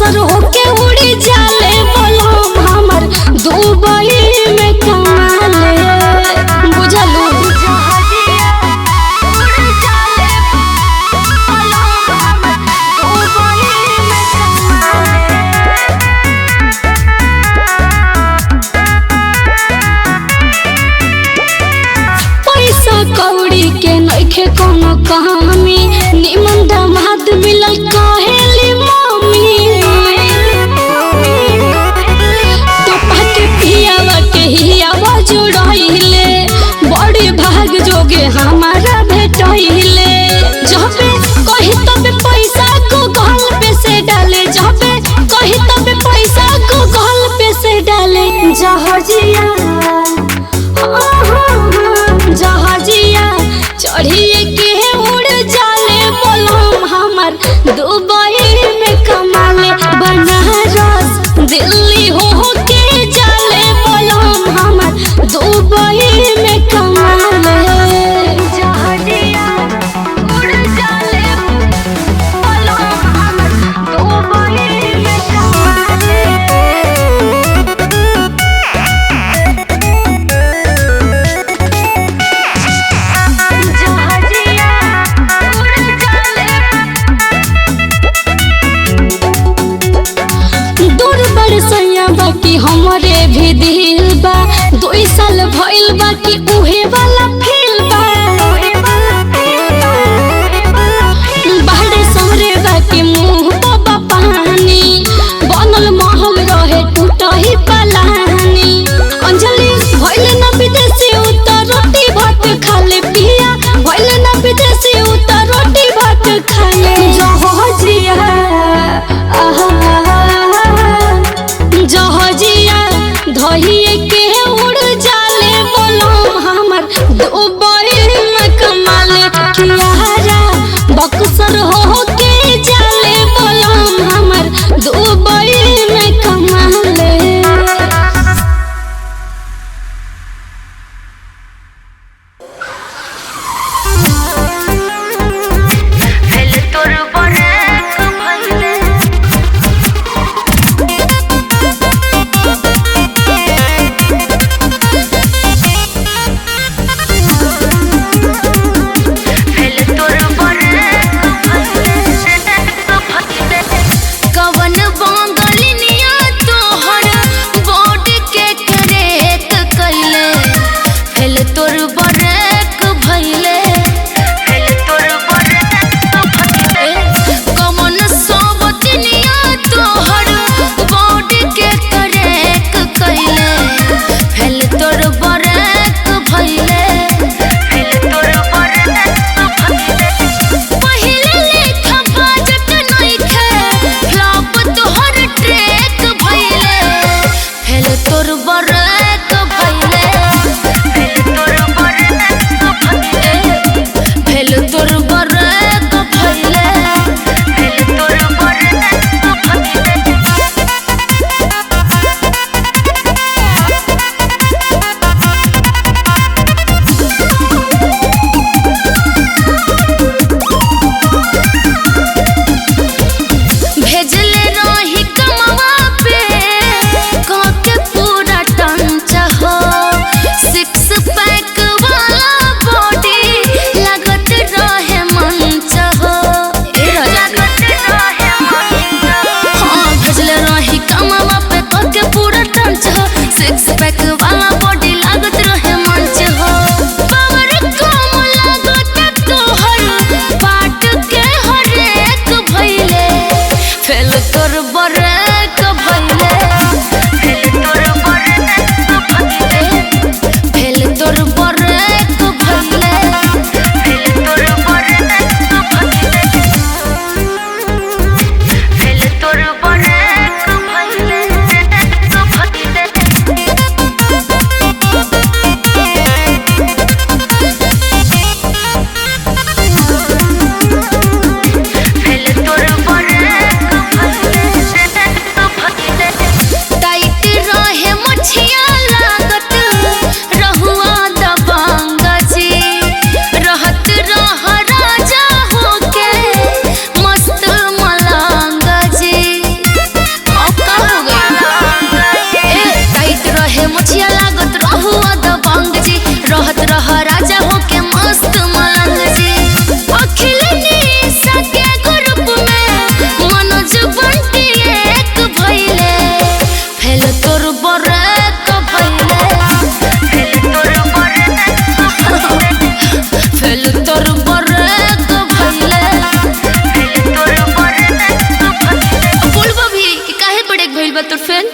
बक्सर होके उड़ी जाले बोलम हमर दुबई में कमाले बुझलू। पैसा कौड़ी के नइखे कोनो कहानी निमन दामाद मिलल कहेली मम्मी। पापा के पियावा के हियावा जुड़ाइले बड़ी भाग जोगे हमारा भेटइले। जबे कही तबे पैसा गूगल पे से डाले, जबे कही तबे पैसा गूगल पे से डाले। जहाजिया जहाजिया चढ़िए के उड़ जाले बोलम हमर दुबई में कमाले। बनारस दिल्ली हो के जाले बोलम हमर दुबई में कमाले। जहाजिया उड़ जाले बोलम हमर दुबई में कमाले। बाकी हमरे भी दिल बा 2 साल भइल बा कि उहे वाला फील बा। बाहरे समरे बाकी मुंह बाबा पानी बनल महल रहे टूटही पलानी। अंजलि भइल ना विदेशी उतर रोटी भात खाले पिया भइल ना विदेशी उतर रोटी भात खाले। जहाजिया जहाजिया धइए के उड़ जाले बोलम हमर दुबई में कमाले। कियारा बक्सर हो के जाले बोलम हमर दुबई में कमाले। बा तोर फ्रेंड?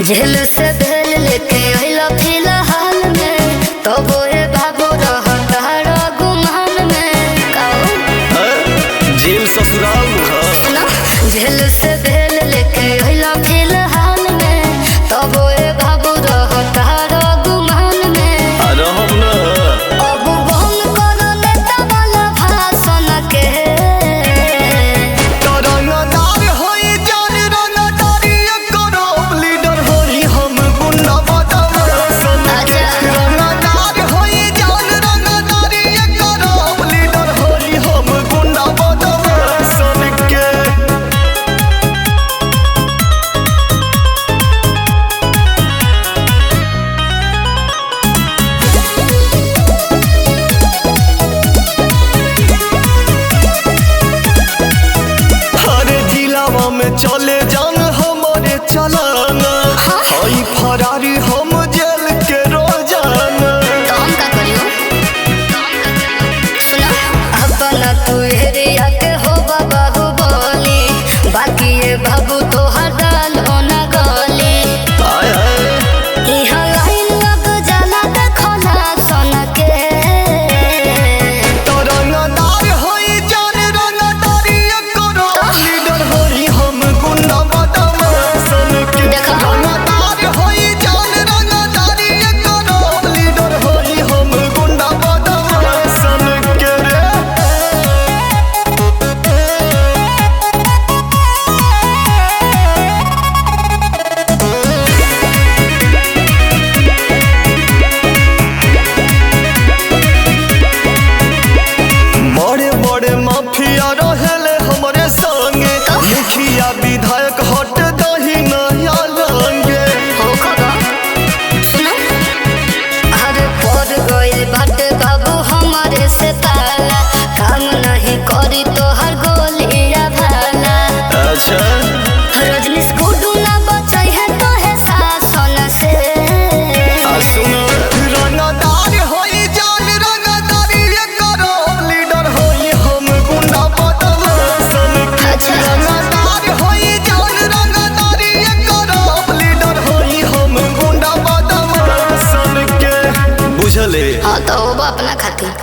जेल से भेल लेके अइला फिलहाल में तो बोए बाबू रहता गुमान में जेल ससुराल सुना जेल से भेल लेके अइला फिलहाल में तो बोए बाबू रहता गुमान में रहब न अब बंद कर नेता वाला भाषण के रंगदार होई जान रंगदारी करो लीडर होई हम गुंडा बदमाशन के रंगदार होई जान रंगदारी करो लीडर होई हम गुंडा बदमाशन के हरे जिलावा में चले जान हमारे चलाना हई फरारी हम जेल के रोजाना तो हम का करियो सुना अपना तू एरिया के हो बाबू बोली बाकी ये बाबू तो हर डाल ना गली आय आय इहाँ लाइन लग जाला देखला सन के तो रंगदार होई जान रंगदारी करो लीडर होई हम गुंडा बदमाशन के देखा। रंगदार होई जान रंगदारी करो लीडर होई हम गुंडा बदमाशन के रे बड़े बड़े माफिया रहेले हमरे संगे मुखिया विधायक हट दही नया लंगे हो खगा सुना अरे पड़ गइल बाटे बाबू हमारे से ताला काम नहीं करी तो हर गोलिया भाला अच्छा रजनीश गुड्डू ना बचाई है तो है शासन से सुनो रंगदार होई जान रंगदारी करो लीडर होई हम गुंडा बदमाशन के अच्छा। रंगदार होई जान रंगदारी करो लीडर होई हम गुंडा बदमाशन के बुझले हाँ तो वो अपना खातिर